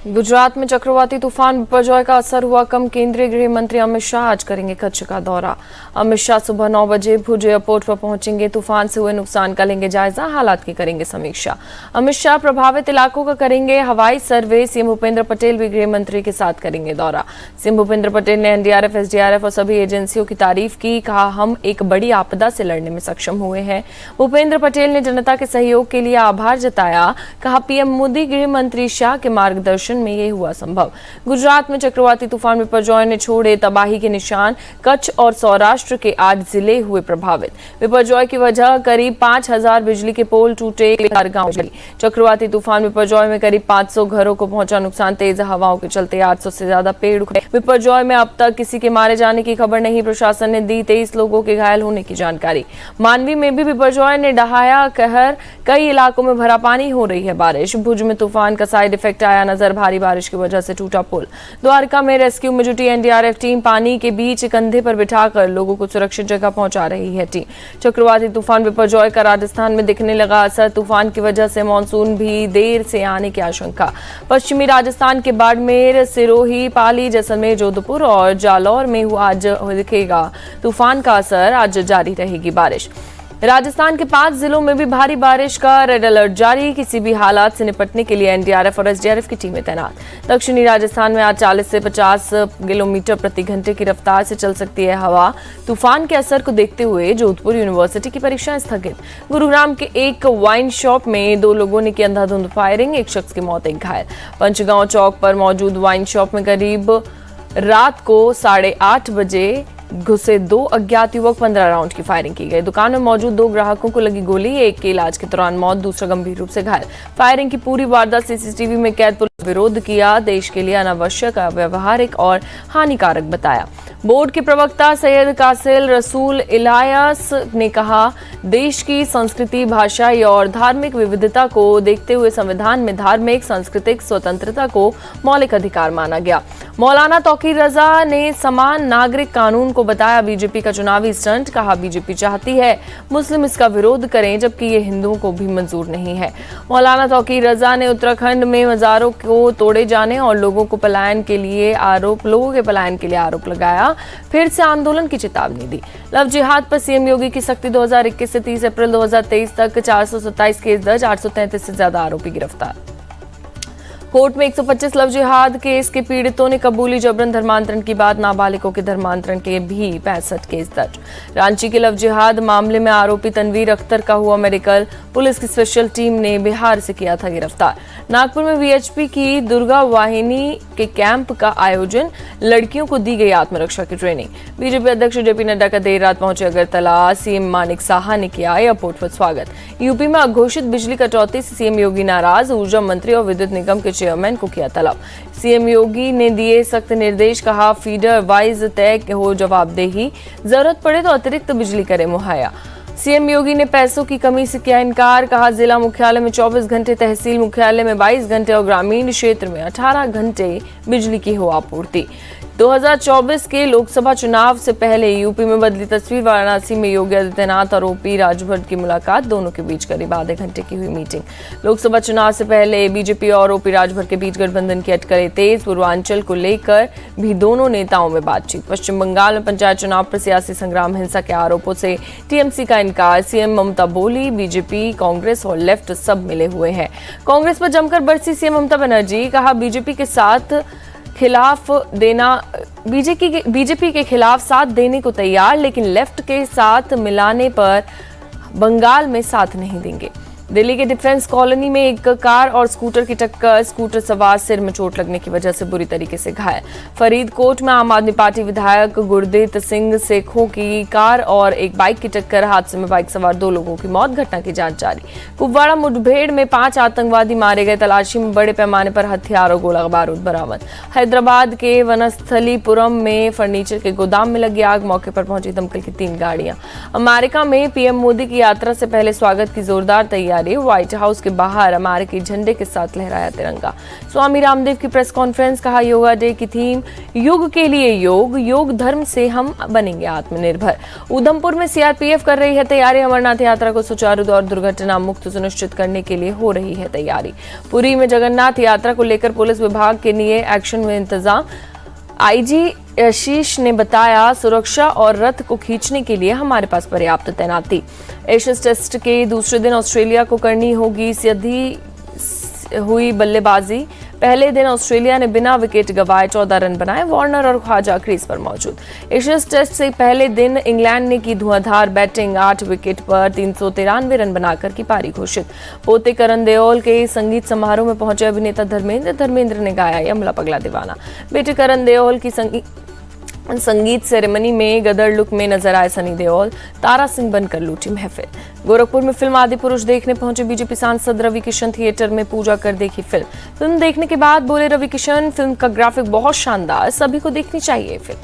गुजरात में चक्रवाती तूफान बिपरजॉय का असर हुआ कम। केंद्रीय गृह मंत्री अमित शाह आज करेंगे कच्छ का दौरा। अमित शाह सुबह 9 बजे भुज एयरपोर्ट पर पहुंचेंगे। तूफान से हुए नुकसान का लेंगे जायजा, हालात की करेंगे समीक्षा। अमित शाह प्रभावित इलाकों का करेंगे हवाई सर्वे। सीएम भूपेंद्र पटेल भी गृह मंत्री के साथ करेंगे दौरा। सीएम भूपेंद्र पटेल ने एनडीआरएफ, एसडीआरएफ और सभी एजेंसियों की तारीफ की। कहा, हम एक बड़ी आपदा से लड़ने में सक्षम हुए हैं। भूपेंद्र पटेल ने जनता के सहयोग के लिए आभार जताया। कहा, पीएम मोदी, गृह मंत्री शाह के मार्गदर्शन में ये हुआ संभव। गुजरात में चक्रवाती तूफान बिपरजॉय ने छोड़े तबाही के निशान। कच्छ और सौराष्ट्र के 8 जिले हुए प्रभावित। बिपरजॉय की वजह करीब 5000 बिजली के पोल टूटे, गांव जली। चक्रवाती तूफान बिपरजॉय में करीब 500 घरों को पहुंचा नुकसान। तेज हवाओं के चलते 800 से ज्यादा पेड़ उखड़े। बिपरजॉय में अब तक किसी के मारे जाने की खबर नहीं। प्रशासन ने दी 23 लोगों के घायल होने की जानकारी। मानवी में भी बिपरजॉय ने ढहाया कहर। कई इलाकों में भरा पानी, हो रही है बारिश। भुज में तूफान का साइड इफेक्ट आया नजर। भारी बारिश की वजह से टूटा पुल। द्वारका में रेस्क्यू में जुटी एनडीआरएफ टीम। पानी के बीच कंधे पर बिठाकर लोगों को सुरक्षित जगह पहुंचा रही है टीम। चक्रवाती तूफान बिपरजॉय का राजस्थान में दिखने लगा असर। तूफान की वजह से मानसून भी देर से आने की आशंका। पश्चिमी राजस्थान के बाड़मेर, सिरोही, पाली, जैसलमेर, जोधपुर और जालौर में आज दिखेगा तूफान का असर। आज जारी रहेगी बारिश। राजस्थान के 5 जिलों में भी भारी बारिश का रेड अलर्ट जारी। किसी भी हालात से निपटने के लिए एनडीआरएफ और एसडीआरएफ की टीमें तैनात। दक्षिणी राजस्थान में आज 40 से 50 किलोमीटर प्रति घंटे की रफ्तार से चल सकती है हवा। तूफान के असर को देखते हुए जोधपुर यूनिवर्सिटी की परीक्षाएं स्थगित। गुरुग्राम के एक वाइन शॉप में 2 लोगों ने की अंधाधुंध फायरिंग। एक शख्स की मौत, एक घायल। पंचगांव चौक पर मौजूद वाइन शॉप में करीब रात को 8:30 बजे घुसे 2 अज्ञात युवक। 15 राउंड की फायरिंग की गई। दुकान में मौजूद 2 ग्राहकों को लगी गोली। एक की इलाज के दौरान मौत, दूसरा गंभीर रूप से घायल। फायरिंग की पूरी वारदात सीसीटीवी में कैद। पुलिस विरोध किया। देश के लिए अनावश्यक, अव्यावहारिक और हानिकारक बताया। बोर्ड के प्रवक्ता सैयद कासिल रसूल इलायस ने कहा, देश की संस्कृति, भाषा और धार्मिक विविधता को देखते हुए संविधान में धार्मिक सांस्कृतिक स्वतंत्रता को मौलिक अधिकार माना गया। मौलाना तौकीर रजा ने समान नागरिक कानून को बताया बीजेपी का चुनावी स्टंट। कहा, बीजेपी चाहती है मुस्लिम इसका विरोध करें, जबकि ये हिंदुओं को भी मंजूर नहीं है। मौलाना तौकीर रजा ने उत्तराखंड में मजारों को तोड़े जाने और लोगों के पलायन के लिए आरोप लगाया। फिर से आंदोलन की चेतावनी दी। लव जिहाद पर सीएम योगी की सख्ती। 2021 से 30 अप्रैल 2023 तक 427 केस दर्ज, 833 से ज्यादा आरोपी गिरफ्तार। कोर्ट में 125 लव जिहाद केस के पीड़ितों ने कबूली जबरन धर्मांतरण की बात। नाबालिगों के धर्मांतरण के भी 65 केस दर्ज। रांची के लव जिहाद मामले में आरोपी तनवीर अख्तर का हुआ मेडिकल। पुलिस की स्पेशल टीम ने बिहार से किया था गिरफ्तार। नागपुर में वीएचपी की दुर्गा वाहिनी के कैंप का आयोजन। लड़कियों को दी गई आत्मरक्षा की ट्रेनिंग। बीजेपी अध्यक्ष जेपी नड्डा का देर रात पहुंचे अगरतला। सीएम मानिक साहा ने किया एयरपोर्ट पर स्वागत। यूपी में अघोषित बिजली कटौती से सीएम योगी नाराज। ऊर्जा मंत्री और विद्युत निगम के चेयरमैन को किया तलब। सीएम योगी ने दिए सख्त निर्देश। कहा, फीडर वाइज तय हो जवाबदेही, जरूरत पड़े तो अतिरिक्त बिजली करे मुहैया। सीएम योगी ने पैसों की कमी से किया इनकार। कहा, जिला मुख्यालय में 24 घंटे, तहसील मुख्यालय में 22 घंटे और ग्रामीण क्षेत्र में 18 घंटे बिजली की हो आपूर्ति। 2024 के लोकसभा चुनाव से पहले यूपी में बदली तस्वीर। वाराणसी में योगी आदित्यनाथ और ओपी राजभर की मुलाकात। दोनों के बीच करीब आधे घंटे की हुई मीटिंग। लोकसभा चुनाव से पहले बीजेपी और ओपी राजभर के बीच गठबंधन की अटकलें तेज। पूर्वांचल को लेकर भी दोनों नेताओं में बातचीत। पश्चिम बंगाल में पंचायत चुनाव पर सियासी संग्राम, हिंसा के आरोपों से टीएमसी का इनकार। सीएम ममता बोली, बीजेपी, कांग्रेस और लेफ्ट सब मिले हुए हैं। कांग्रेस पर जमकर बरसी सीएम ममता बनर्जी। कहा, बीजेपी के खिलाफ साथ देने को तैयार, लेकिन लेफ्ट के साथ मिलाने पर बंगाल में साथ नहीं देंगे। दिल्ली के डिफेंस कॉलोनी में एक कार और स्कूटर की टक्कर। स्कूटर सवार सिर में चोट लगने की वजह से बुरी तरीके से घायल। फरीदकोट में आम आदमी पार्टी विधायक गुरदीप सिंह सेखों की कार और एक बाइक की टक्कर। हादसे में बाइक सवार 2 लोगों की मौत। घटना की जांच जारी। कुपवाड़ा मुठभेड़ में 5 आतंकवादी मारे गए। तलाशी में बड़े पैमाने पर हथियार और गोला बारूद बरामद। हैदराबाद के वनस्थलीपुरम में फर्नीचर के गोदाम में लगी आग। मौके पर पहुंची दमकल की 3 गाड़ियां। अमेरिका में पीएम मोदी की यात्रा से पहले स्वागत की जोरदार तैयारी। जारी, व्हाइट हाउस के बाहर अमेरिकी झंडे के साथ लहराया तिरंगा। स्वामी रामदेव की प्रेस कॉन्फ्रेंस, कहा योगा डे की थीम युग के लिए योग, योग धर्म से हम बनेंगे आत्मनिर्भर। उधमपुर में सीआरपीएफ कर रही है तैयारी, अमरनाथ यात्रा को सुचारू और दुर्घटना मुक्त सुनिश्चित करने के लिए हो रही है तैयारी। पुरी में जगन्नाथ यात्रा को लेकर पुलिस विभाग के लिए एक्शन में इंतजाम। आईजी आशीष ने बताया, सुरक्षा और रथ को खींचने के लिए हमारे पास पर्याप्त तैनाती। एशेज टेस्ट के दूसरे दिन ऑस्ट्रेलिया को करनी होगी सीधी हुई बल्लेबाजी। पहले दिन ऑस्ट्रेलिया ने बिना विकेट गंवाए 14 रन बनाए, वार्नर और ख्वाजा क्रीज पर मौजूद। एशेज टेस्ट से पहले दिन इंग्लैंड ने की धुआंधार बैटिंग, 8 विकेट पर 393 रन बनाकर की पारी घोषित। पोते करण देओल के संगीत समारोह में पहुंचे अभिनेता धर्मेंद्र ने गाया यमला पगला दीवाना। बेटे करण देओल की संगीत सेरेमनी में गदर लुक में नजर आए सनी देओल, तारा सिंह बनकर लूटी महफिल। गोरखपुर में फिल्म आदि पुरुष देखने पहुंचे बीजेपी सांसद रवि किशन, थिएटर में पूजा कर देखी फिल्म देखने के बाद बोले रवि किशन, फिल्म का ग्राफिक बहुत शानदार, सभी को देखनी चाहिए फिल्म।